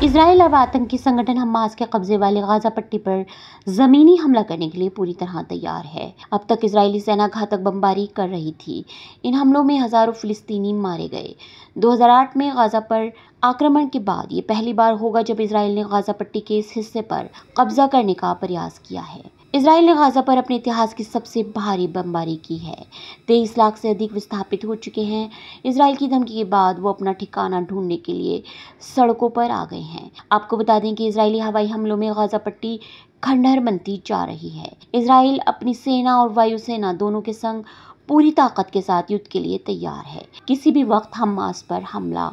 Israel अब आतंकी संगठन हमास के कब्जे वाले गाजा पट्टी पर जमीनी हमला करने के लिए पूरी तरह तैयार है। अब तक इजरायली सेना घातक बमबारी कर रही थी। इन हमलों में हजारों फिलिस्तीनी मारे गए। 2008 में गाजा पर आक्रमण के बाद ये पहली बार होगा जब इजराइल ने गाजा पट्टी के इस हिस्से पर कब्जा करने का प्रयास किया है। इजराइल ने गाजा पर अपने इतिहास की सबसे भारी बमबारी की है। 23 लाख से अधिक विस्थापित हो चुके हैं। इजराइल की धमकी के बाद वो अपना ठिकाना ढूंढने के लिए सड़कों पर आ गए हैं। आपको बता दें कि इजरायली हवाई हमलों में गाजा पट्टी खंडहर बनती जा रही है। इजराइल अपनी सेना और वायुसेना दोनों के संग पूरी ताकत के साथ युद्ध के लिए तैयार है। किसी भी वक्त हमास पर हमला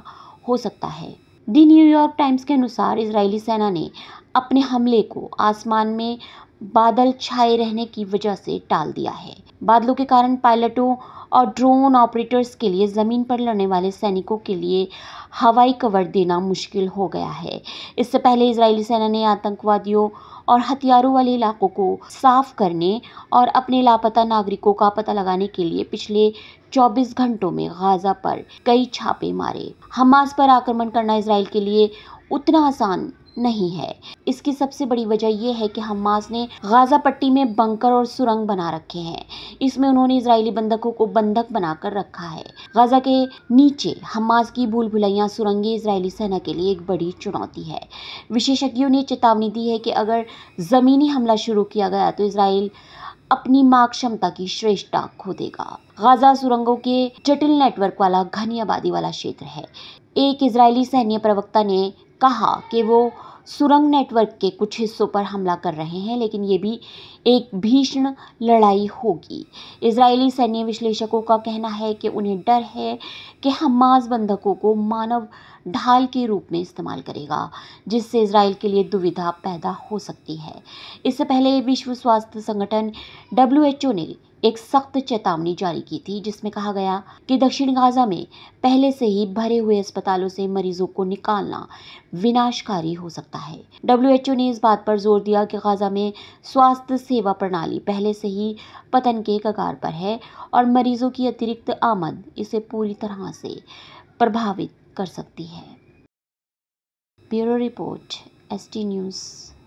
हो सकता है। दी न्यूयॉर्क टाइम्स के अनुसार इजरायली सेना ने अपने हमले को आसमान में बादल छाए रहने की वजह से टाल दिया है। बादलों के कारण पायलटों और ड्रोन ऑपरेटर्स के लिए जमीन पर लड़ने वाले सैनिकों के लिए हवाई कवर देना मुश्किल हो गया है। इससे पहले इजरायली सेना ने आतंकवादियों और हथियारों वाले इलाकों को साफ करने और अपने लापता नागरिकों का पता लगाने के लिए पिछले 24 घंटों में गाजा पर कई छापे मारे। हमास पर आक्रमण करना इजराइल के लिए उतना आसान नहीं है। इसकी सबसे बड़ी वजह यह है कि हमास ने गाजा पट्टी में बंकर और सुरंग बना रखे हैं। इसमें उन्होंने इजरायली बंधकों को बंधक बनाकर रखा है। गाजा के नीचे हमास की भूल भुलैया सुरंगें इजरायली सेना के लिए एक बड़ी चुनौती है। विशेषज्ञों ने चेतावनी दी है कि अगर जमीनी हमला शुरू किया गया तो इजराइल अपनी मार्ग क्षमता की श्रेष्ठता खो देगा। गाजा सुरंगों के जटिल नेटवर्क वाला घनी आबादी वाला क्षेत्र है। एक इजरायली सैन्य प्रवक्ता ने कहा कि वो सुरंग नेटवर्क के कुछ हिस्सों पर हमला कर रहे हैं, लेकिन ये भी एक भीषण लड़ाई होगी। इजरायली सैन्य विश्लेषकों का कहना है कि उन्हें डर है कि हमास बंधकों को मानव ढाल के रूप में इस्तेमाल करेगा, जिससे इजराइल के लिए दुविधा पैदा हो सकती है। इससे पहले विश्व स्वास्थ्य संगठन WHO ने एक सख्त चेतावनी जारी की थी, जिसमें कहा गया कि दक्षिण गाजा में पहले से ही भरे हुए अस्पतालों से मरीजों को निकालना विनाशकारी हो सकता है। WHO ने इस बात पर जोर दिया कि गाजा में स्वास्थ्य सेवा प्रणाली पहले से ही पतन के कगार पर है और मरीजों की अतिरिक्त आमद इसे पूरी तरह से प्रभावित कर सकती है। Bureau report, ST news.